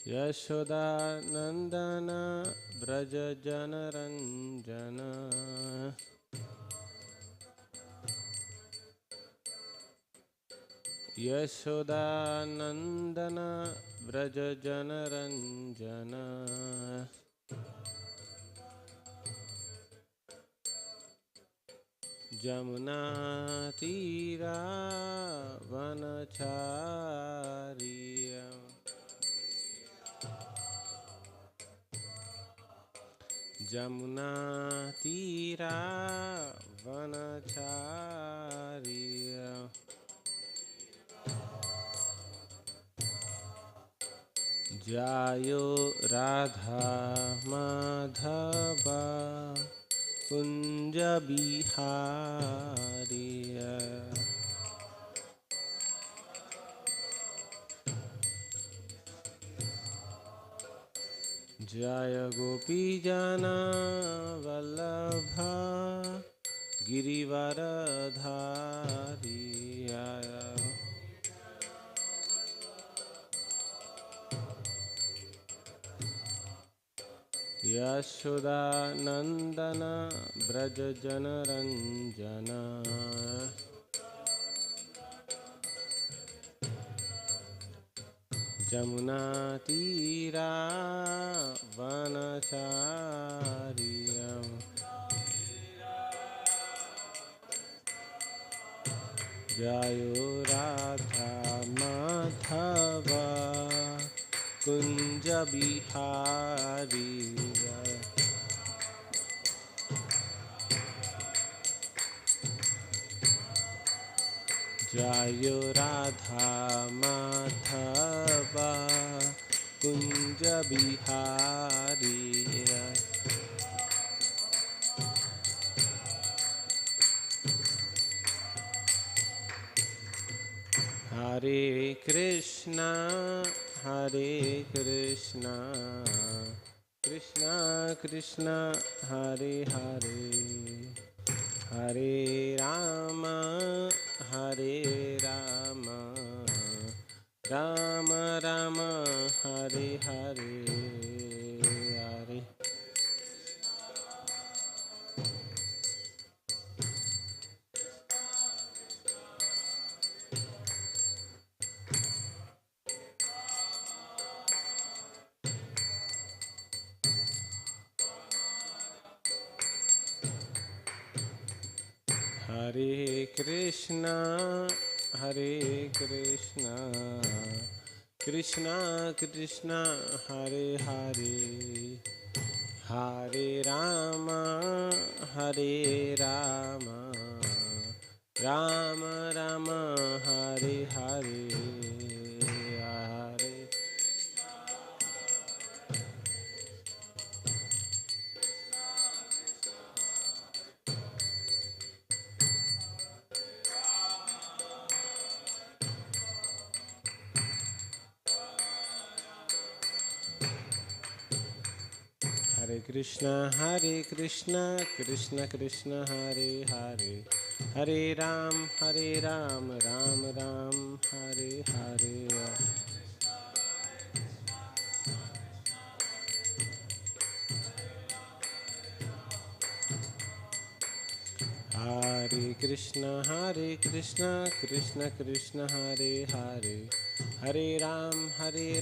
यशोदानन्दन व्रज जनरञ्जन यशोदानन्दन व्रज जनरञ्जन जमुना तीरा वनचारिय जमुना तीरा वनचारिय जायो राधा माधवा कुंज बिहारिय जय गोपी जना वल्लभा गिरिवरधारिय यशोदानन्दन व्रज जनरञ्जन जमुना तीरा वनचारिय जयो राधा माधव कुंज बिहारी जयो राधा माधव कुंज बिहारी हरे Krishna Krishna Krishna Hare Hare Hare Ram Ram Ram Hare Hare Hare Hare Krishna Krishna Krishna Hare Hare Hare Ram Ram Ram Hare Hare Hare Hare Krishna, Krishna Krishna, Hare Hare, Hare Ram, Ram Ram, Hare Hare. Hare Krishna, Krishna Krishna, Hare Hare, Hare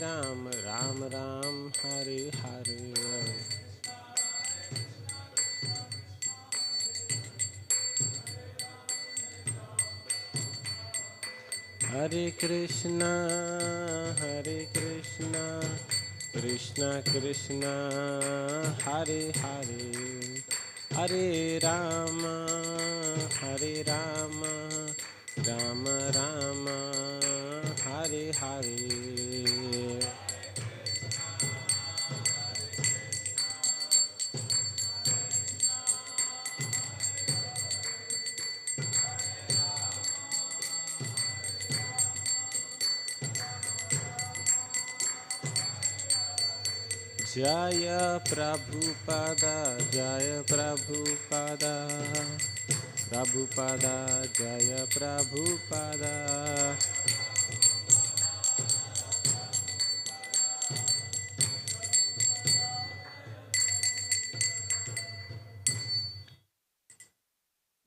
Ram, Ram Ram, Hare Hare. Hare Krishna, Krishna Krishna, Hare Hare, Hare Ram, Ram Ram, Hare Hare. Jaya Prabhupada, Jaya Prabhupada, Prabhupada, Jaya Prabhupada.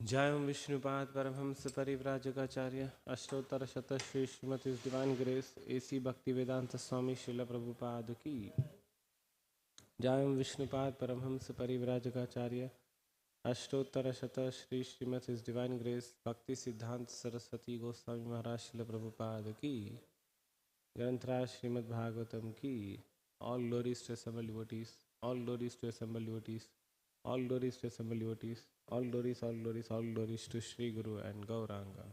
Jayam Vishnupad Paramhams Parivrajakacarya Ashtotara Shata Shri Srimati His Divine Grace A.C. Bhaktivedanta Swami Srila Prabhupada Ki Jayam Vishnupad Paramhams Parivrajakacarya Ashtotara Shata Shri Srimati His Divine Grace Bhakti Siddhanta Saraswati Goswami Maharaj Srila Prabhupada Ki Granthra Srimad Bhagavatam Ki. All glories to assembled devotees, all glories to assembled devotees, all glories to assembled devotees, all glories, all glories, all glories to Sri Guru and Gauranga.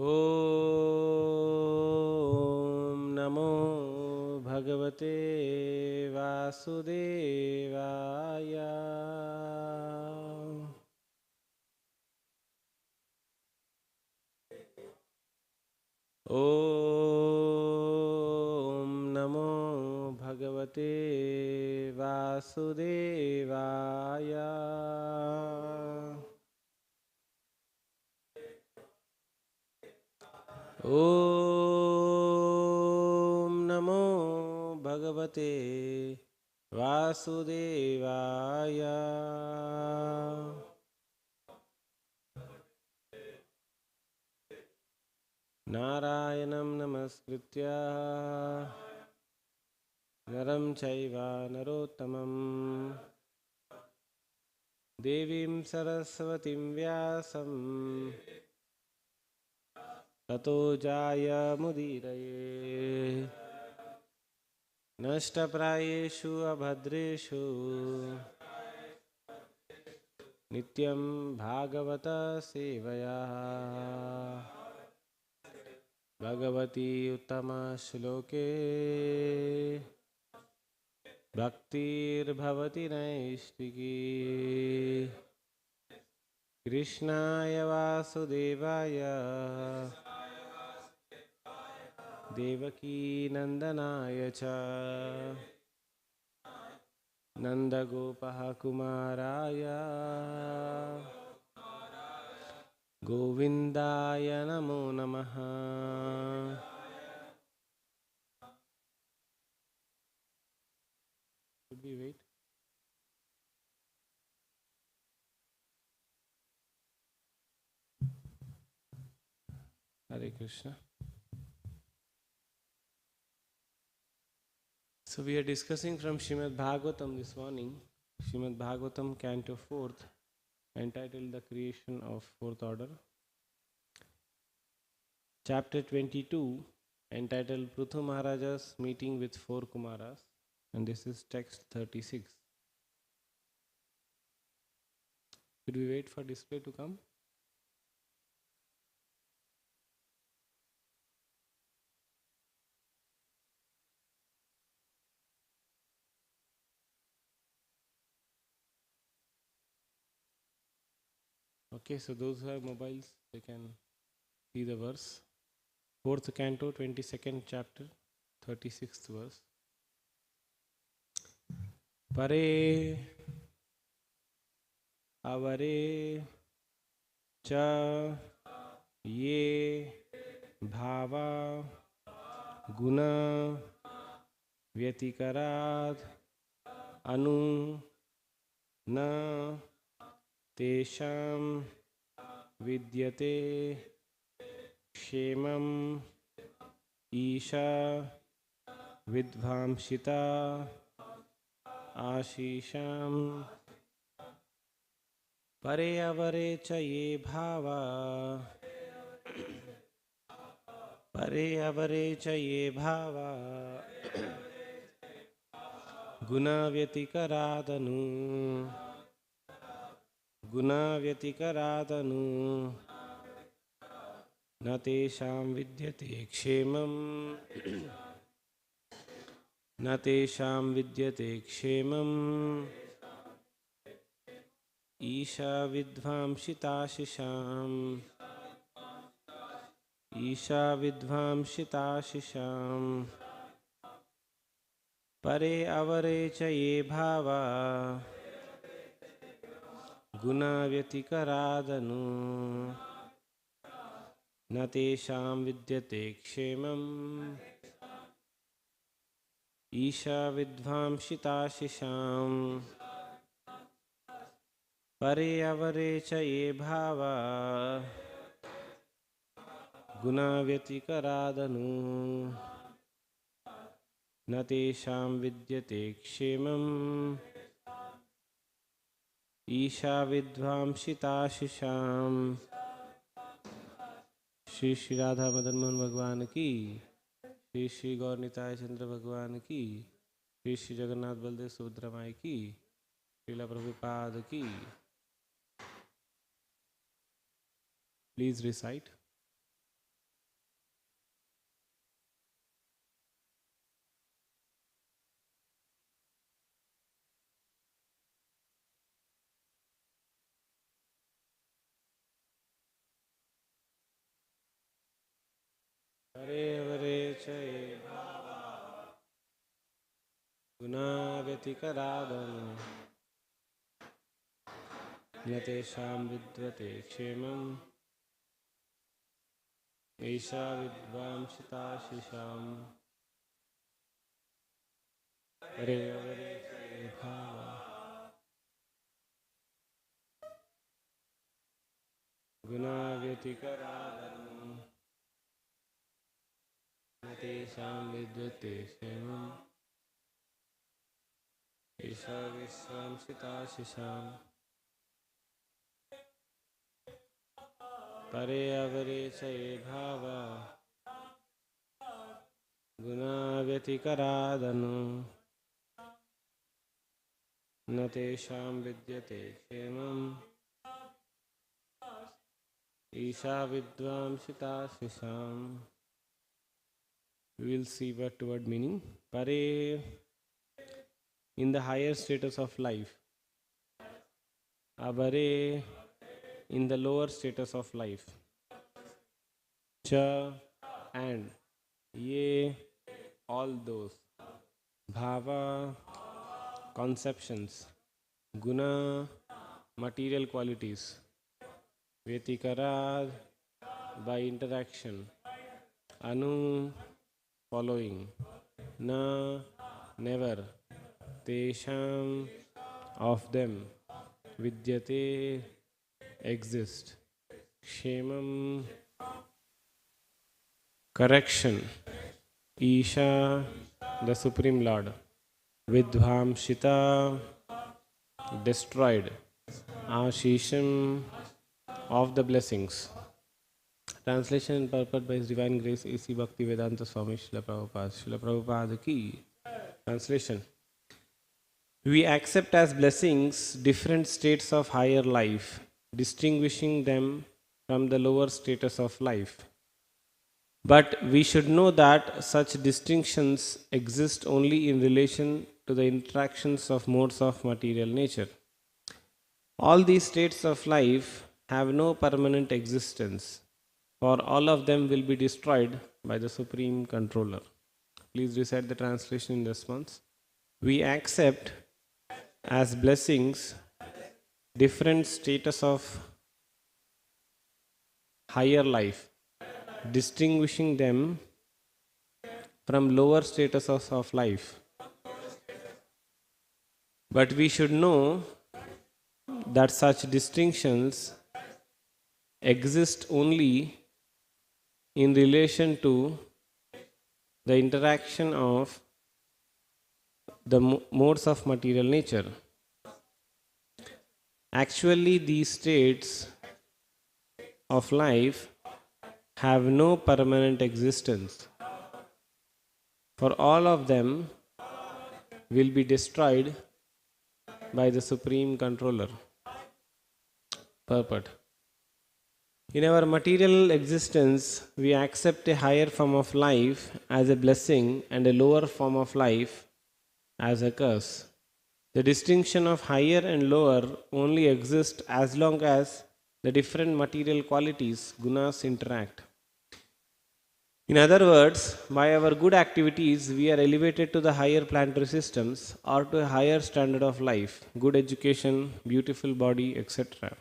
Om Namo Bhagavate Vasudevaya. Om Namo Bhagavate Vasudevaya. Om Namo Bhagavate Vasudevaya. Narayanam Namaskritya Naram Chaiva Narottamam Devim Saraswatim Vyasam Tato Jaya Mudiraye Nashtaprayeshu Abhadreshu Nityam Bhagavata Sevaya Bhagavati Uttama Shloke Bhaktir Bhavati Naistiki Krishnaya Vasudevaya Devaki Nandanaya Cha Nanda Gopaha Kumaraya Govindaya Namo Namaha. Should we wait? Hare Krishna. So we are discussing from Srimad Bhagavatam this morning, Srimad Bhagavatam Canto 4th, entitled The Creation of Fourth Order. Chapter 22, entitled Prithu Maharaja's Meeting with Four Kumaras, and this is text 36. Should we wait for display to come? Okay, so those who have mobiles, they can see the verse. 4th Canto, 22nd chapter, 36th verse. Pare avare cha ye bhava guna vyatikarat anu na tesham vidyate kshemam isha vidvamshita आशीषाम परे अवरे च ये भावा परे अवरे च ये भावा गुणव्यतिकरादनु न तेषां विद्यते क्षेमम् न तेषां विद्यते क्षेमम् ईशा विद्वांसिताशिषाम् ईशा विद्वांसिताशिषाम् परे अवरे च ये भावा गुणाव्यतिकरादनु न तेषां विद्यते क्षेमम् ईशा विद्वांसिताशिषाम् परे अवरे च ये भावा गुणाव्यतिकरादनु न तेषां विद्यते क्षेमम् ईशा विद्वांसिताशिषाम्। श्री श्री राधा मदन मोहन भगवान की, श्री श्री गौर निताय चंद्र भगवान की, श्री श्री जगन्नाथ बलदेव सुभद्रा माई की, श्रीला प्रभुपाद की। Please recite. हरे हरे चये गुणाव्यतिकरादनु न तेषां विद्यते क्षेमम् ईशा विद्वांसिताशिषाम् हरे हरे चये भावा गुणाव्यतिकरादनु न तेषां विद्यते क्षेमम् ईशा विद्वांसिताशिषाम् परे अवरे च ये भावा गुणाव्यतिकरादनु न तेषां विद्यते क्षेमम् Isha विद्वांसिताशिषाम्। We will see word to word meaning. Pare, in the higher status of life. Abare, in the lower status of life. Cha, and. Ye, all those. Bhava, conceptions. Guna, material qualities. Vyatikarad, by interaction. Anu, following. Na, never. Tesham, of them. Vidyate, exist. Kshemam, correction. Isha, the Supreme Lord. Vidvamshita, destroyed. Ashisham, of the blessings. Translation and purport by His Divine Grace A.C. Bhaktivedanta Swami Srila Prabhupada. Srila Prabhupada ki. Translation. We accept as blessings different states of higher life, distinguishing them from the lower status of life. But we should know that such distinctions exist only in relation to the interactions of modes of material nature. All these states of life have no permanent existence, for all of them will be destroyed by the Supreme Controller. Please recite the translation in response. We accept as blessings different status of higher life, distinguishing them from lower statuses of life. But we should know that such distinctions exist only in relation to the interaction of the modes of material nature. Actually, these states of life have no permanent existence, for all of them will be destroyed by the Supreme Controller. Purport. In our material existence, we accept a higher form of life as a blessing and a lower form of life as a curse. The distinction of higher and lower only exists as long as the different material qualities, gunas, interact. In other words, by our good activities, we are elevated to the higher planetary systems or to a higher standard of life, good education, beautiful body, etc.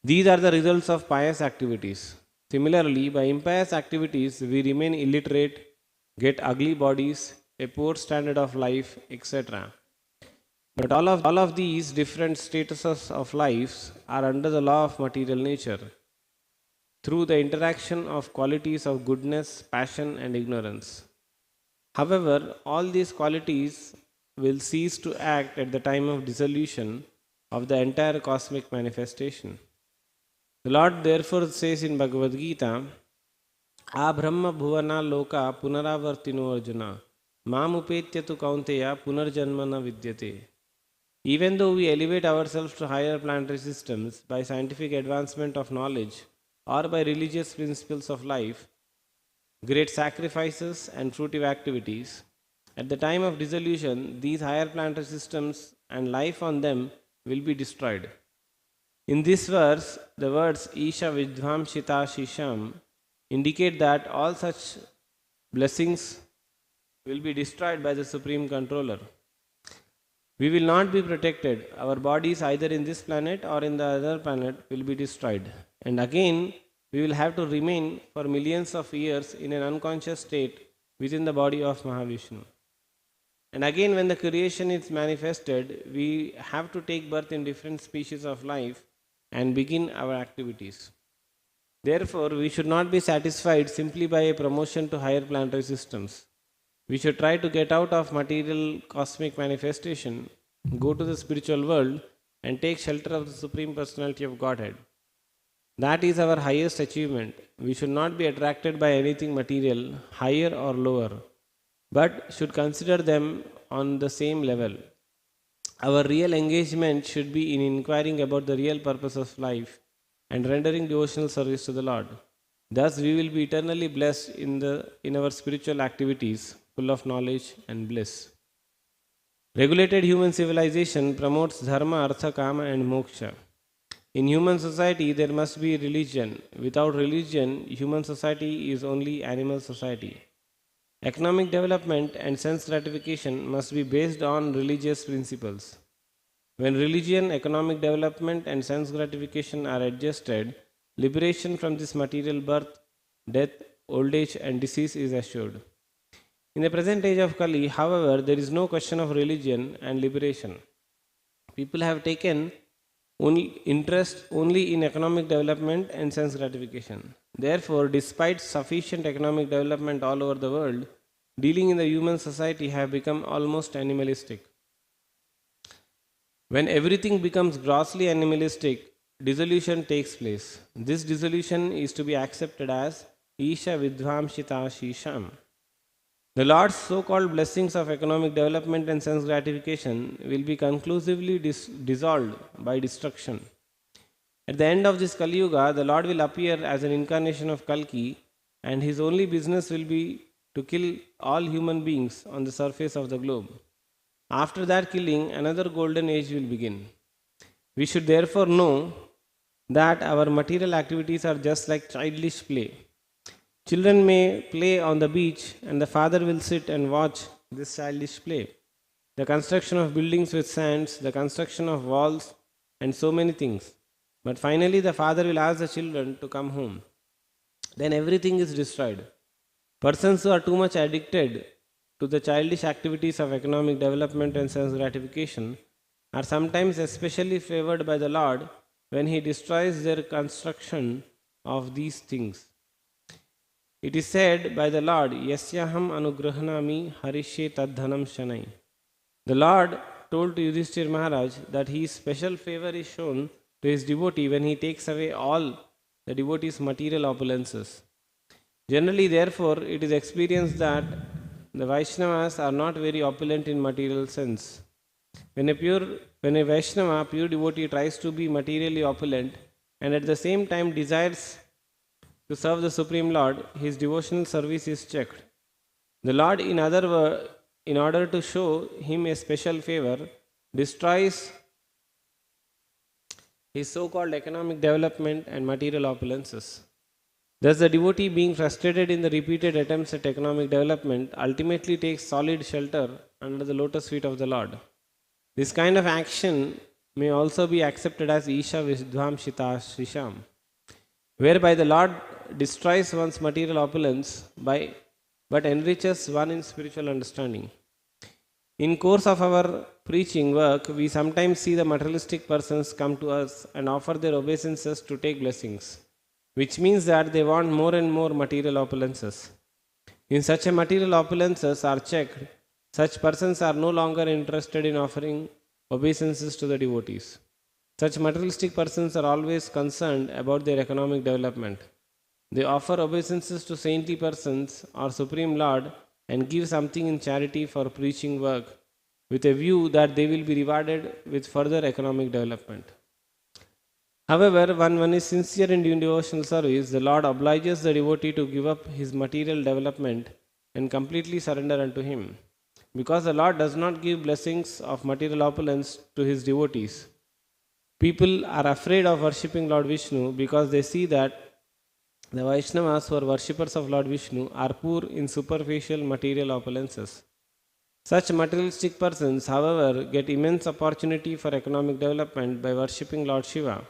These are the results of pious activities. Similarly, by impious activities, we remain illiterate, get ugly bodies, a poor standard of life, etc. But all of these different statuses of lives are under the law of material nature through the interaction of qualities of goodness, passion, and ignorance. However, all these qualities will cease to act at the time of dissolution of the entire cosmic manifestation. The Lord therefore says in Bhagavad Gita, Abrahma bhuvana loka punaravartino arjuna mamupetya tu kaunteya punarjanmana vidyate. Even though we elevate ourselves to higher planetary systems by scientific advancement of knowledge or by religious principles of life, great sacrifices and fruitive activities, at the time of dissolution, these higher planetary systems and life on them will be destroyed. In this verse, the words Isha Vidvamshita Shisham indicate that all such blessings will be destroyed by the Supreme Controller. We will not be protected. Our bodies, either in this planet or in the other planet, will be destroyed. And again, we will have to remain for millions of years in an unconscious state within the body of Mahavishnu. And again, when the creation is manifested, we have to take birth in different species of life and begin our activities. Therefore, we should not be satisfied simply by a promotion to higher planetary systems. We should try to get out of material cosmic manifestation, go to the spiritual world, and take shelter of the Supreme Personality of Godhead. That is our highest achievement. We should not be attracted by anything material, higher or lower, but should consider them on the same level. Our real engagement should be in inquiring about the real purpose of life and rendering devotional service to the Lord. Thus, we will be eternally blessed in our spiritual activities, full of knowledge and bliss. Regulated human civilization promotes dharma, artha, kama, and moksha. In human society, there must be religion. Without religion, human society is only animal society. Economic development and sense gratification must be based on religious principles. When religion, economic development, and sense gratification are adjusted, liberation from this material birth, death, old age, and disease is assured. In the present age of Kali, however, there is no question of religion and liberation. People have taken interest only in economic development and sense gratification. Therefore, despite sufficient economic development all over the world, dealing in the human society have become almost animalistic. When everything becomes grossly animalistic, dissolution takes place. This dissolution is to be accepted as Isha Vidvamshita Shisham. The Lord's so-called blessings of economic development and sense gratification will be conclusively dissolved by destruction. At the end of this Kali Yuga, the Lord will appear as an incarnation of Kalki, and his only business will be to kill all human beings on the surface of the globe. After that killing, another golden age will begin. We should therefore know that our material activities are just like childish play. Children may play on the beach, and the father will sit and watch this childish play. The construction of buildings with sands, the construction of walls, and so many things. But finally, the father will ask the children to come home. Then everything is destroyed. Persons who are too much addicted to the childish activities of economic development and sense gratification are sometimes especially favored by the Lord when he destroys their construction of these things. It is said by the Lord, Yasyaham anugrahanami harishe tadhanam shanai. The Lord told to Yudhishthir Maharaj that his special favor is shown to his devotee when he takes away all the devotee's material opulences. Generally, therefore, it is experienced that the Vaishnavas are not very opulent in material sense. When a Vaishnava, pure devotee, tries to be materially opulent and at the same time desires to serve the Supreme Lord, his devotional service is checked. The Lord, in order to show him a special favor, destroys his so-called economic development and material opulences. Thus, the devotee, being frustrated in the repeated attempts at economic development, ultimately takes solid shelter under the lotus feet of the Lord. This kind of action may also be accepted as Isha Vidvamshita Shisham, whereby the Lord destroys one's material opulence but enriches one in spiritual understanding. In course of our preaching work, we sometimes see the materialistic persons come to us and offer their obeisances to take blessings, which means that they want more and more material opulences. In such a material opulences are checked, such persons are no longer interested in offering obeisances to the devotees. Such materialistic persons are always concerned about their economic development. They offer obeisances to saintly persons or Supreme Lord and give something in charity for preaching work with a view that they will be rewarded with further economic development. However, when one is sincere in devotional service, the Lord obliges the devotee to give up his material development and completely surrender unto him. Because the Lord does not give blessings of material opulence to his devotees, people are afraid of worshipping Lord Vishnu because they see that the Vaishnavas who are worshippers of Lord Vishnu are poor in superficial material opulences. Such materialistic persons, however, get immense opportunity for economic development by worshipping Lord Shiva.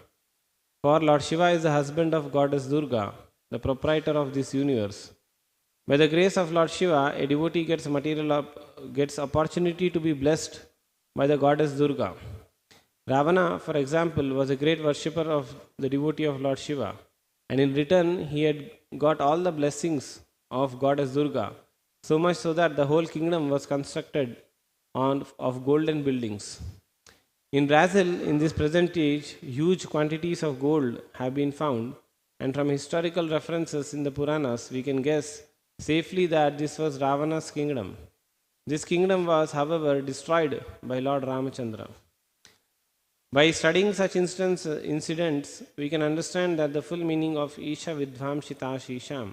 For Lord Shiva is the husband of Goddess Durga, the proprietor of this universe. By the grace of Lord Shiva, a devotee gets opportunity to be blessed by the Goddess Durga. Ravana, for example, was a great worshipper of the devotee of Lord Shiva, and in return he had got all the blessings of Goddess Durga, so much so that the whole kingdom was constructed of golden buildings. In Brazil, in this present age, huge quantities of gold have been found, and from historical references in the Puranas, we can guess safely that this was Ravana's kingdom. This kingdom was, however, destroyed by Lord Ramachandra. By studying such incidents, we can understand that the full meaning of Isha Vidvamshita Shisham.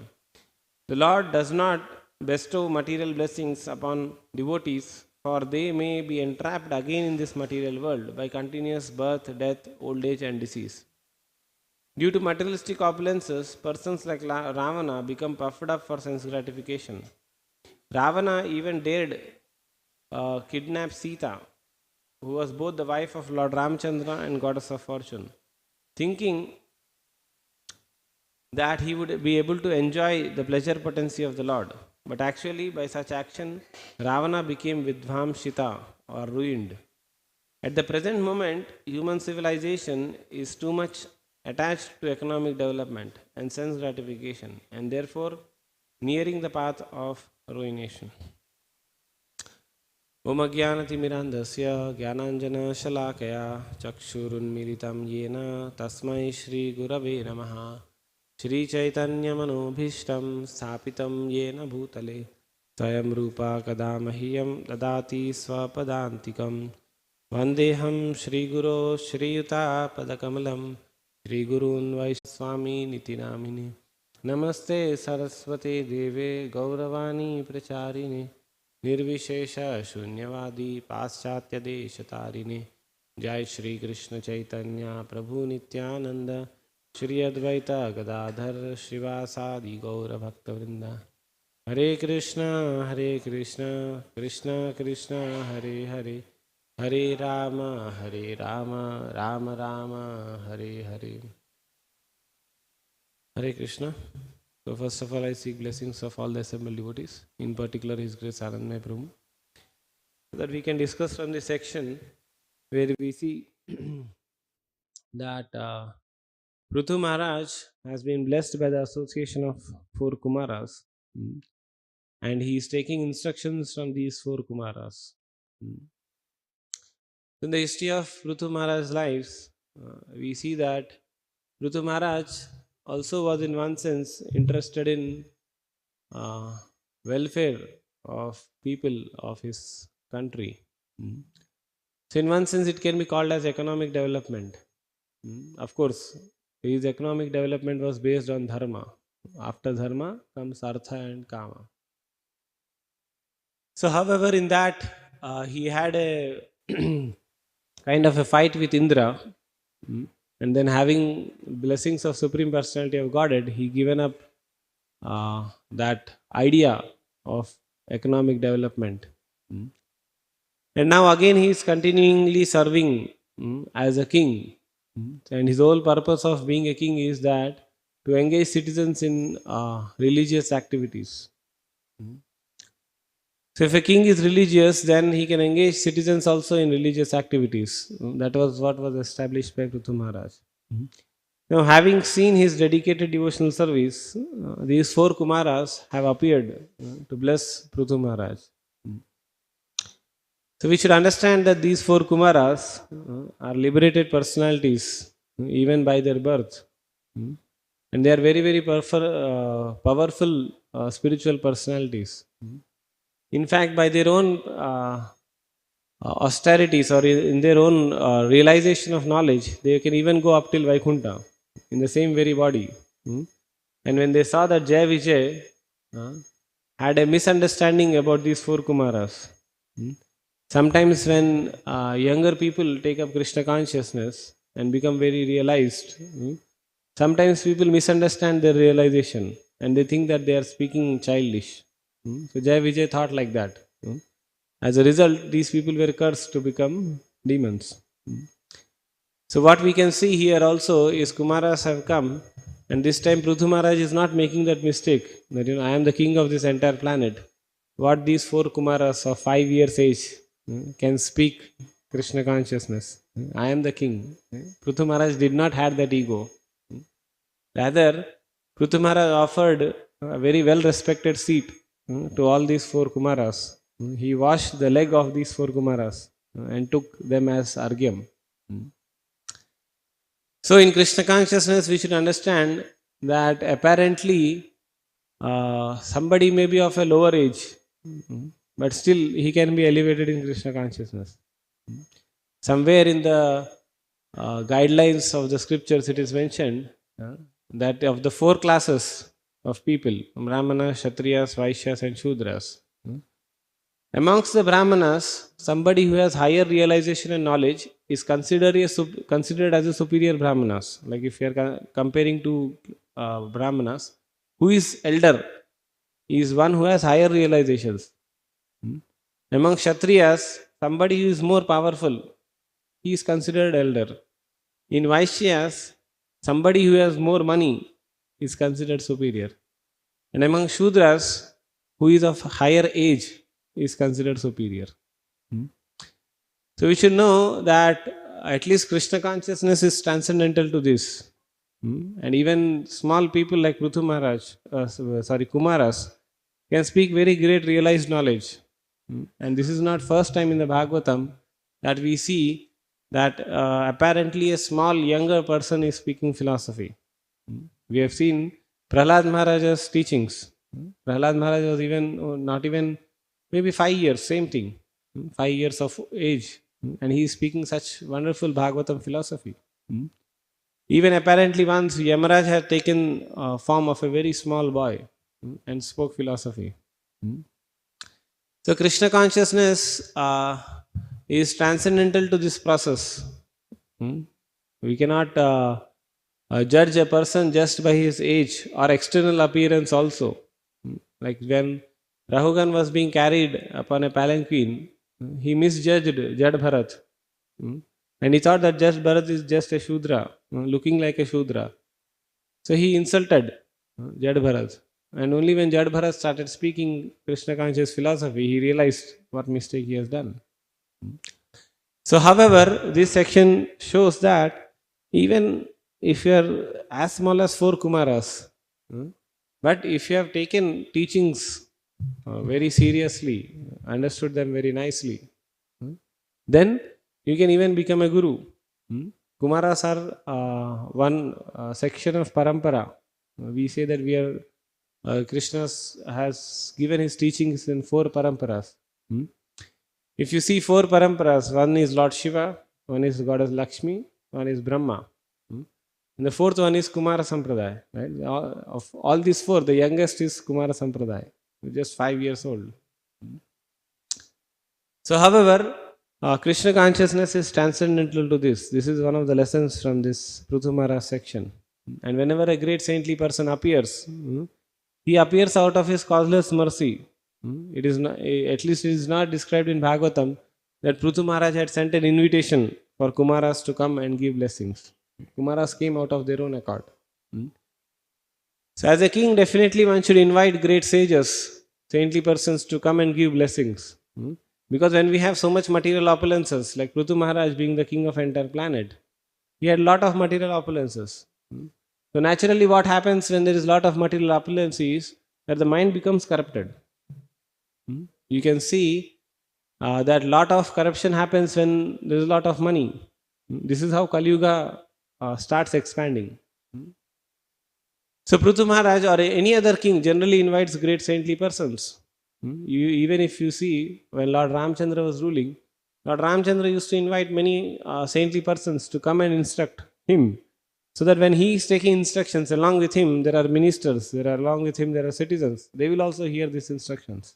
The Lord does not bestow material blessings upon devotees, for they may be entrapped again in this material world by continuous birth, death, old age, and disease. Due to materialistic opulences, persons like Ravana become puffed up for sense gratification. Ravana even dared kidnap Sita, who was both the wife of Lord Ramchandra and goddess of fortune, thinking that he would be able to enjoy the pleasure potency of the Lord. But actually, by such action, Ravana became Vidvamshita or ruined. At the present moment, human civilization is too much attached to economic development and sense gratification, and therefore nearing the path of ruination. Om Ajnanatimirandasya Jnananjana-shalakaya Chakshurunmilitam Yena Tasmai Shri Gurave Namaha Shri Chaitanya Manobhishtam Sthapitam Yena Bhutale Swayam Rupa Kadamahiyam Dadati Swapadantikam Vandeham Shri Guru Shri Yuta Padakamalam Shri Gurun Vaiswami Nitinamini Namaste Saraswate Deve Gauravani Pracharine निर्विशेष शून्यवादी पाश्चात्य देश तारिणे जय श्री कृष्ण चैतन्य प्रभु नित्यानंद श्री अद्वैत गदाधर श्रीवासादि गौर भक्तवृंद हरे Krishna Krishna Krishna Hare Hare Hare Ram Ram Ram Hare Hare. Hare Krishna. So first of all, I seek blessings of all the assembled devotees, in particular His Grace Anandamaya Prabhu, so that we can discuss from this section where we see that Prithu Maharaj has been blessed by the association of four Kumaras, and he is taking instructions from these four Kumaras. In the history of Prithu Maharaj's lives, we see that Prithu Maharaj also was in one sense interested in welfare of people of his country. So in one sense it can be called as economic development. Of course, his economic development was based on dharma. After dharma comes artha and kama. So however, in that he had a kind of a fight with Indra. And then having blessings of Supreme Personality of Godhead, he given up that idea of economic development. And now again he is continually serving as a king. And his whole purpose of being a king is that to engage citizens in religious activities. So if a king is religious, then he can engage citizens also in religious activities. That was what was established by Prithu Maharaj. Now, having seen his dedicated devotional service, these four Kumaras have appeared to bless Prithu Maharaj. So we should understand that these four Kumaras are liberated personalities, even by their birth. And they are very, very powerful spiritual personalities. In fact, by their own austerities or in their own realization of knowledge, they can even go up till Vaikunta in the same very body. And when they saw that Jai Vijay had a misunderstanding about these four Kumaras, sometimes when younger people take up Krishna consciousness and become very realized, sometimes people misunderstand their realization and they think that they are speaking childish. So Jai Vijay thought like that. As a result, these people were cursed to become demons. So what we can see here also is Kumaras have come, and this time Prithu Maharaj is not making that mistake that I am the king of this entire planet. What these four Kumaras of 5 years age can speak Krishna consciousness. I am the king. Prithu Maharaj did not have that ego. Rather, Prithu Maharaj offered a very well respected seat to all these four Kumaras. He washed the leg of these four Kumaras and took them as Argyam. So in Krishna consciousness, we should understand that apparently somebody may be of a lower age, but still he can be elevated in Krishna consciousness. Somewhere in the guidelines of the scriptures it is mentioned that of the four classes of people, Brahmanas, Kshatriyas, Vaishyas and Shudras, amongst the Brahmanas, somebody who has higher realization and knowledge is considered as a superior Brahmanas. Like if you are comparing to Brahmanas, who is elder is one who has higher realizations. Among Kshatriyas, somebody who is more powerful, he is considered elder. In Vaishyas, somebody who has more money is considered superior. And among Shudras, who is of higher age, is considered superior. So we should know that at least Krishna consciousness is transcendental to this. And even small people like Prithu Maharaj, Kumaras, can speak very great realized knowledge. And this is not first time in the Bhagavatam that we see that apparently a small younger person is speaking philosophy. We have seen Prahlad Maharaja's teachings. Prahlad Maharaj was not even maybe 5 years, same thing, 5 years of age, and he is speaking such wonderful Bhagavatam philosophy. Even apparently once Yamaraj had taken form of a very small boy and spoke philosophy. So Krishna consciousness is transcendental to this process. We cannot judge a person just by his age or external appearance also. Like when Rahugan was being carried upon a palanquin, he misjudged Jad Bharat. And he thought that Jad Bharat is just a Shudra, looking like a Shudra. So he insulted Jad Bharat. And only when Jad Bharat started speaking Krishna conscious philosophy, he realized what mistake he has done. So however, this section shows that even if you are as small as 4 Kumaras, but if you have taken teachings very seriously, understood them very nicely, then you can even become a guru. Kumaras are one section of parampara. We say that we are Krishna has given his teachings in 4 paramparas. If you see 4 paramparas, one is Lord Shiva, one is Goddess Lakshmi, one is Brahma, and the 4th one is Kumara Sampradaya. Right? Of all these 4, the youngest is Kumara Sampradaya, just 5 years old. So, however, Krishna consciousness is transcendental to this. This is one of the lessons from this Pruthumara section. And whenever a great saintly person appears, he appears out of his causeless mercy. It is not, at least it is not described in Bhagavatam that Prithu Maharaj had sent an invitation for Kumaras to come and give blessings. Kumaras came out of their own accord. So as a king, definitely one should invite great sages, saintly persons to come and give blessings. Because when we have so much material opulences, like Prithu Maharaj being the king of entire planet, he had a lot of material opulences. So naturally what happens when there is a lot of material opulence is that the mind becomes corrupted. You can see that lot of corruption happens when there is a lot of money. This is how Kali Yuga starts expanding. So Prithu Maharaj or any other king generally invites great saintly persons. Even if you see when Lord Ramchandra was ruling, Lord Ramchandra used to invite many saintly persons to come and instruct him. So that when he is taking instructions, along with him there are ministers, along with him there are citizens. They will also hear these instructions.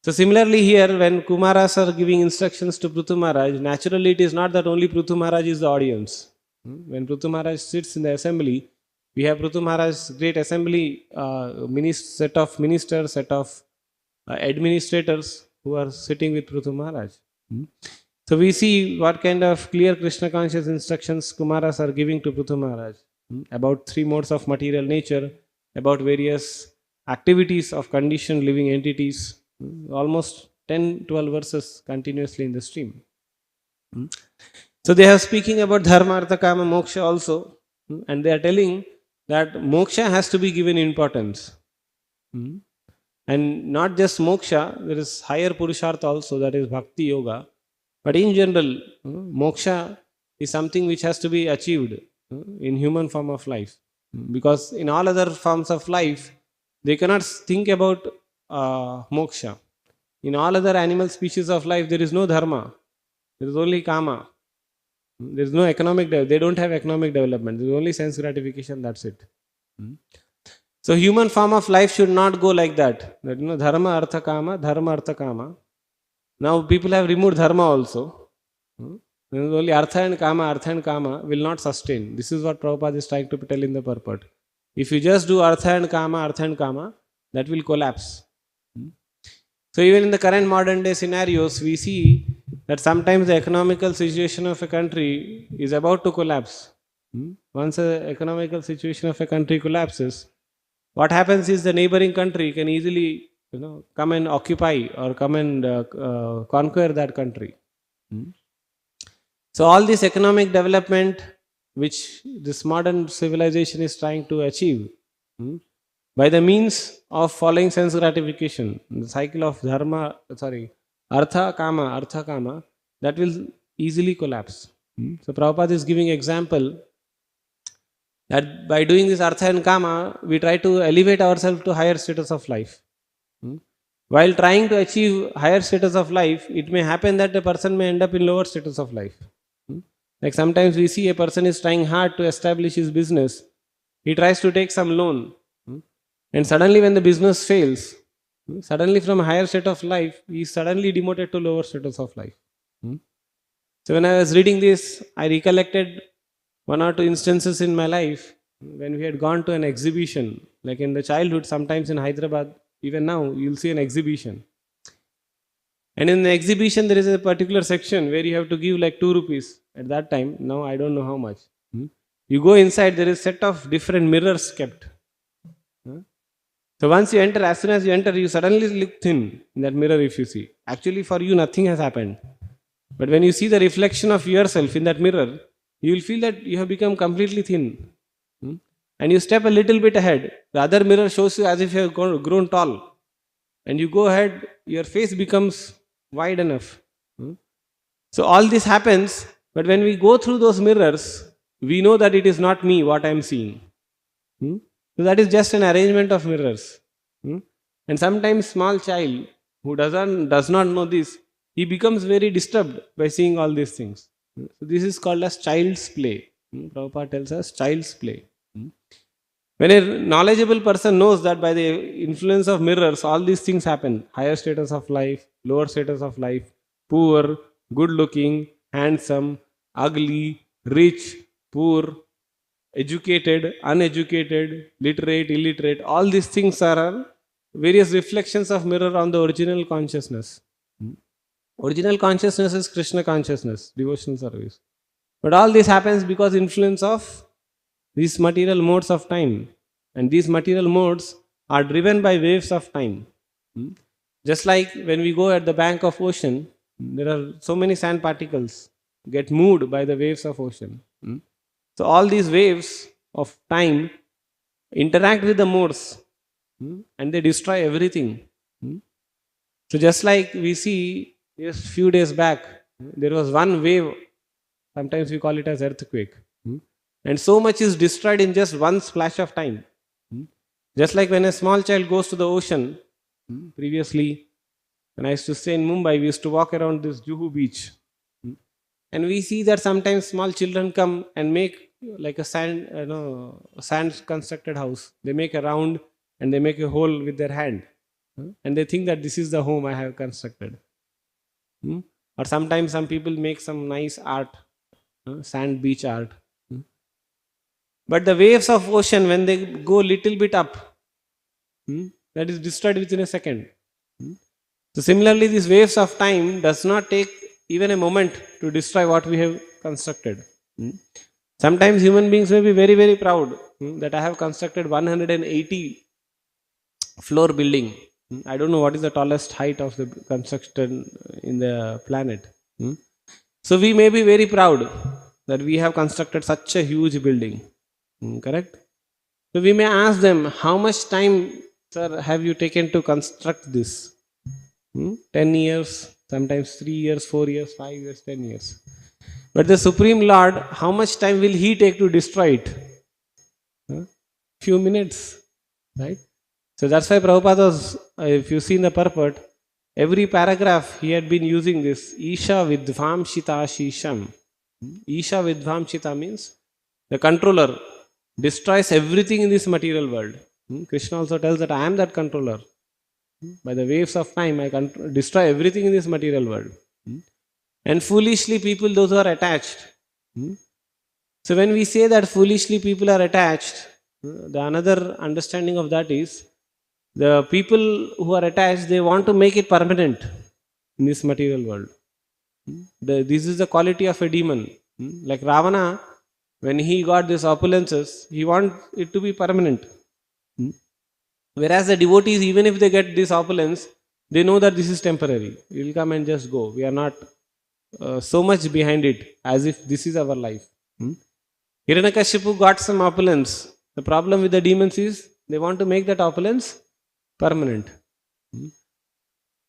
So similarly here, when Kumaras are giving instructions to Prithu Maharaj, naturally it is not that only Prithu Maharaj is the audience. When Prithu Maharaj sits in the assembly, we have Prithu Maharaj's great assembly, set of ministers, set of administrators who are sitting with Prithu Maharaj. So we see what kind of clear Krishna conscious instructions Kumaras are giving to Prithu Maharaj about 3 modes of material nature, about various activities of conditioned living entities, almost 10-12 verses continuously in the stream. So they are speaking about dharma, artha, kama, moksha also, and they are telling that moksha has to be given importance. And not just moksha, there is higher purushartha also, that is bhakti yoga. But in general, moksha is something which has to be achieved in human form of life. Because in all other forms of life, they cannot think about moksha. In all other animal species of life, there is no dharma. There is only kama. There is no economic development. They don't have economic development. There is only sense gratification, that's it. So human form of life should not go like that. That dharma, artha, kama, dharma, artha, kama. Now people have removed dharma also. Only artha and kama will not sustain. This is what Prabhupada is trying to tell in the purport. If you just do artha and kama, that will collapse. So even in the current modern day scenarios, we see that sometimes the economical situation of a country is about to collapse. Once the economical situation of a country collapses, what happens is the neighboring country can easily come and occupy or come and conquer that country. So all this economic development which this modern civilization is trying to achieve by the means of following sense gratification, the cycle of artha kama, that will easily collapse. So Prabhupada is giving example that by doing this artha and kama, we try to elevate ourselves to higher status of life. While trying to achieve higher status of life, it may happen that a person may end up in lower status of life. Like sometimes we see a person is trying hard to establish his business. He tries to take some loan. And suddenly when the business fails, suddenly from a higher state of life, he is suddenly demoted to lower status of life. So when I was reading this, I recollected 1 or 2 instances in my life when we had gone to an exhibition. Like in the childhood, sometimes in Hyderabad, even now, you'll see an exhibition. And in the exhibition, there is a particular section where you have to give like 2 rupees at that time. Now, I don't know how much. You go inside, there is a set of different mirrors kept. So once you enter, as soon as you enter, you suddenly look thin in that mirror if you see. Actually, for you, nothing has happened. But when you see the reflection of yourself in that mirror, you will feel that you have become completely thin. And you step a little bit ahead. The other mirror shows you as if you have grown tall. And you go ahead, your face becomes wide enough. So all this happens, but when we go through those mirrors, we know that it is not me what I am seeing. So that is just an arrangement of mirrors. And sometimes small child who does not know this, he becomes very disturbed by seeing all these things. So this is called as child's play. Prabhupada tells us child's play. When a knowledgeable person knows that by the influence of mirrors, all these things happen, higher status of life, lower status of life, poor, good looking, handsome, ugly, rich, poor, educated, uneducated, literate, illiterate. All these things are various reflections of mirror on the original consciousness. Original consciousness is Krishna consciousness, devotional service. But all this happens because influence of these material modes of time. And these material modes are driven by waves of time. Just like when we go at the bank of ocean, there are so many sand particles get moved by the waves of ocean. So all these waves of time interact with the modes and they destroy everything. So just like we see just few days back, there was one wave, sometimes we call it as earthquake. And so much is destroyed in just one splash of time. Just like when a small child goes to the ocean, previously when I used to stay in Mumbai, we used to walk around this Juhu beach. And we see that sometimes small children come and make like a sand constructed house. They make a round and they make a hole with their hand. And they think that this is the home I have constructed. Or sometimes some people make some nice art, sand beach art. But the waves of ocean, when they go little bit up, that is destroyed within a second. So similarly, these waves of time does not take even a moment to destroy what we have constructed. Sometimes human beings may be very, very proud that I have constructed 180 floor building. I don't know what is the tallest height of the construction in the planet. So we may be very proud that we have constructed such a huge building. Correct? So we may ask them, how much time, sir, have you taken to construct this? 10 years, sometimes 3 years, 4 years, 5 years, 10 years. But the Supreme Lord, how much time will He take to destroy it? Few minutes, right? So that's why Prabhupada was, if you see in the purport, every paragraph he had been using this, Isha Vidvamshita Shisham. Isha Vidvamshita means the controller destroys everything in this material world. Krishna also tells that I am that controller. By the waves of time, I destroy everything in this material world. And foolishly people, those who are attached. So when we say that foolishly people are attached, the another understanding of that is, the people who are attached, they want to make it permanent in this material world. This is the quality of a demon. Like Ravana, when he got these opulences, he wants it to be permanent. Whereas the devotees, even if they get this opulence, they know that this is temporary. We will come and just go. We are not so much behind it as if this is our life. Hiranyakashipu got some opulence. The problem with the demons is they want to make that opulence permanent.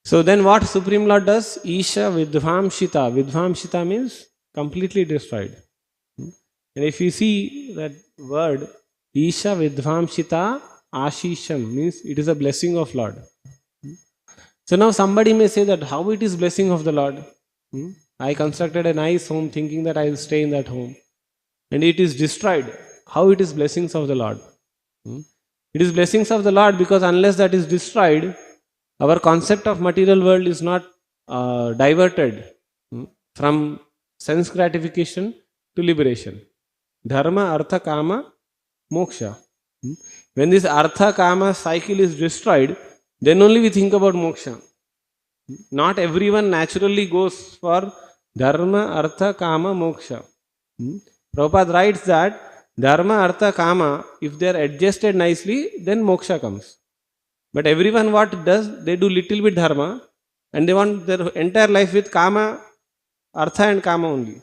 So then what Supreme Lord does? Isha Vidvamshita. Vidvamshita means completely destroyed. And if you see that word, Isha Vidvamshita Ashisham means it is a blessing of Lord. So now somebody may say that how it is blessing of the Lord. I constructed a nice home thinking that I will stay in that home. And it is destroyed. How it is blessings of the Lord? It is blessings of the Lord because unless that is destroyed, our concept of material world is not diverted from sense gratification to liberation. Dharma, Artha, Kama, Moksha. When this Artha, Kama cycle is destroyed, then only we think about moksha. Not everyone naturally goes for Dharma, Artha, Kama, Moksha. Prabhupada writes that Dharma, Artha, Kama, if they are adjusted nicely, then moksha comes. But everyone what does? They do little bit Dharma and they want their entire life with Kama, Artha and Kama only.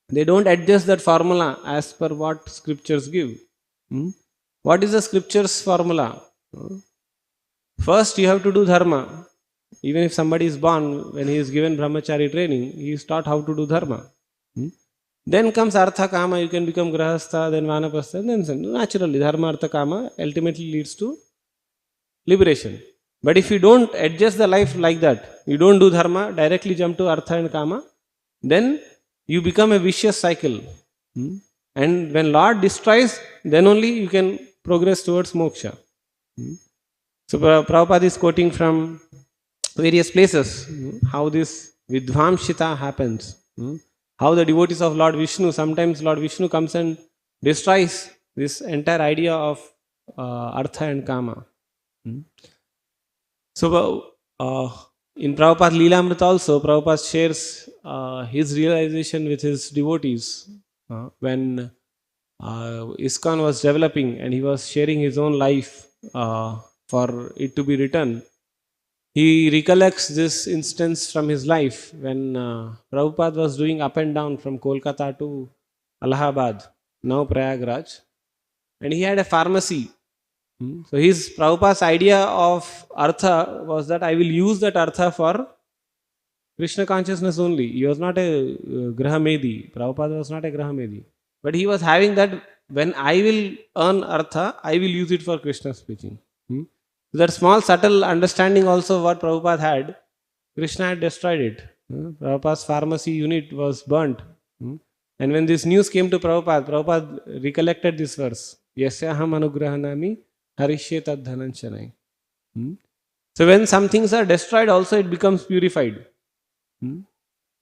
They don't adjust that formula as per what scriptures give. What is the scriptures formula? First you have to do Dharma. Even if somebody is born, when he is given brahmachari training, he is taught how to do Dharma. Then comes Artha Kama, you can become Grahastha, then Vanapastha, then naturally Dharma, Artha Kama ultimately leads to liberation. But if you don't adjust the life like that, you don't do Dharma, directly jump to Artha and Kama, then you become a vicious cycle. And when Lord destroys, then only you can progress towards moksha. So Prabhupada is quoting from various places how this Vidvamshita happens. How the devotees of Lord Vishnu, sometimes Lord Vishnu comes and destroys this entire idea of Artha and Kama. So, in Prabhupada Leelamrita also, Prabhupada shares his realization with his devotees when ISKCON was developing and he was sharing his own life for it to be written. He recollects this instance from his life when Prabhupada was doing up and down from Kolkata to Allahabad, now Prayagraj, and he had a pharmacy. So his Prabhupada's idea of Artha was that I will use that Artha for Krishna consciousness only. He was not a Grahamedi. Prabhupada was not a Grahamedi. But he was having that when I will earn Artha, I will use it for Krishna speaking. So that small subtle understanding also what Prabhupada had, Krishna had destroyed it. Prabhupada's pharmacy unit was burnt. And when this news came to Prabhupada, Prabhupada recollected this verse. Yasyaham anugrahanami harishye tad dhananchanai. So when some things are destroyed, also it becomes purified.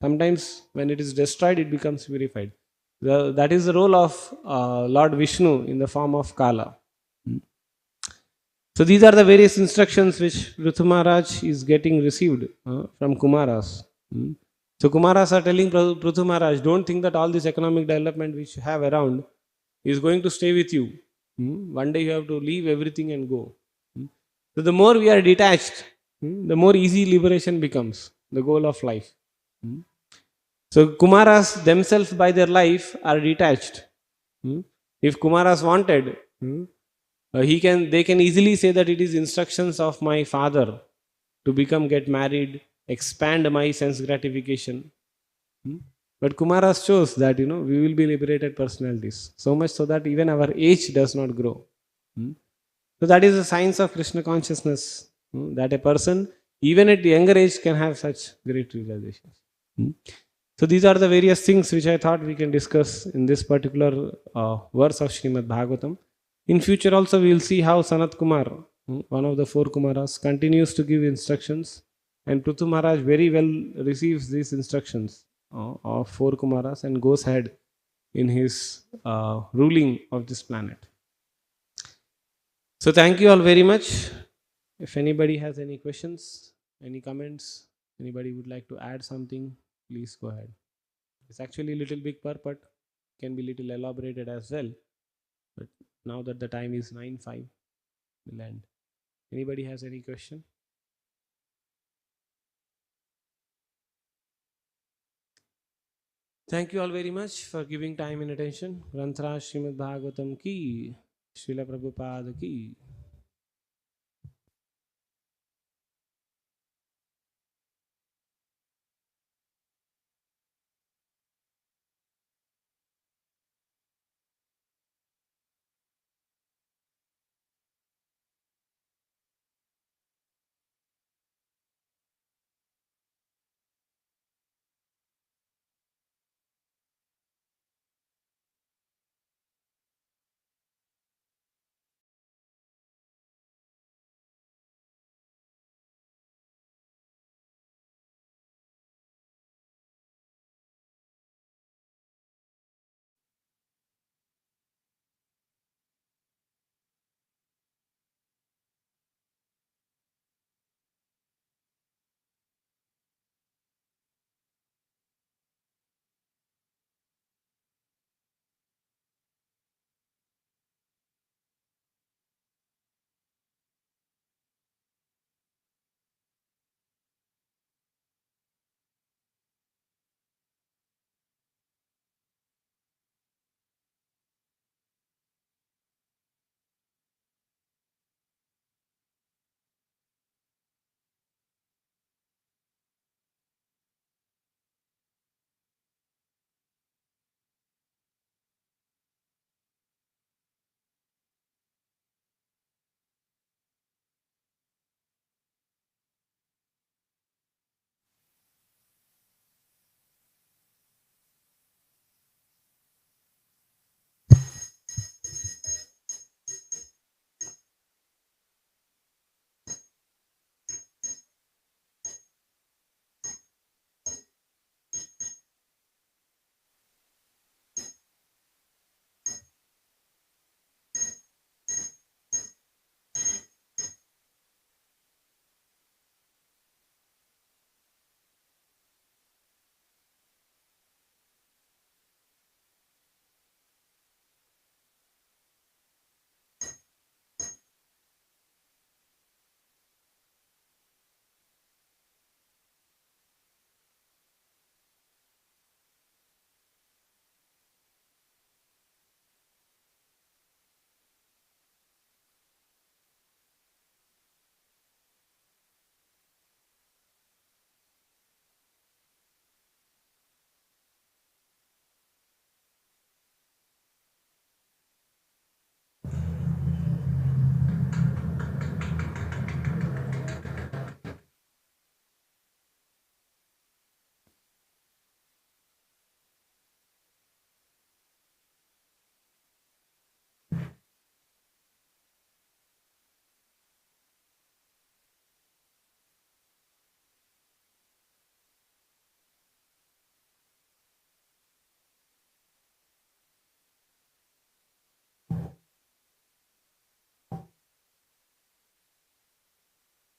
Sometimes when it is destroyed, it becomes purified. That is the role of Lord Vishnu in the form of Kala. So these are the various instructions which Prithu Maharaj is getting received from Kumaras. So Kumaras are telling Prithu Maharaj, don't think that all this economic development which you have around is going to stay with you. One day you have to leave everything and go. So the more we are detached, the more easy liberation becomes the goal of life. So Kumaras themselves by their life are detached. If Kumaras wanted, they can easily say that it is instructions of my father to get married, expand my sense gratification. But Kumaras chose that, we will be liberated personalities. So much so that even our age does not grow. So that is the science of Krishna consciousness. That a person, even at the younger age, can have such great realizations. So these are the various things which I thought we can discuss in this particular verse of Srimad Bhagavatam. In future also we will see how Sanat Kumar, one of the four Kumaras, continues to give instructions, and Prithu Maharaj very well receives these instructions of four Kumaras and goes ahead in his ruling of this planet. So thank you all very much. If anybody has any questions, any comments, anybody would like to add something, please go ahead. It's actually a little big part, but can be little elaborated as well. But now that the time is 9:05, we'll end. Anybody has any question? Thank you all very much for giving time and attention. Granthra Srimad Bhagavatam ki, Srila Prabhupada ki.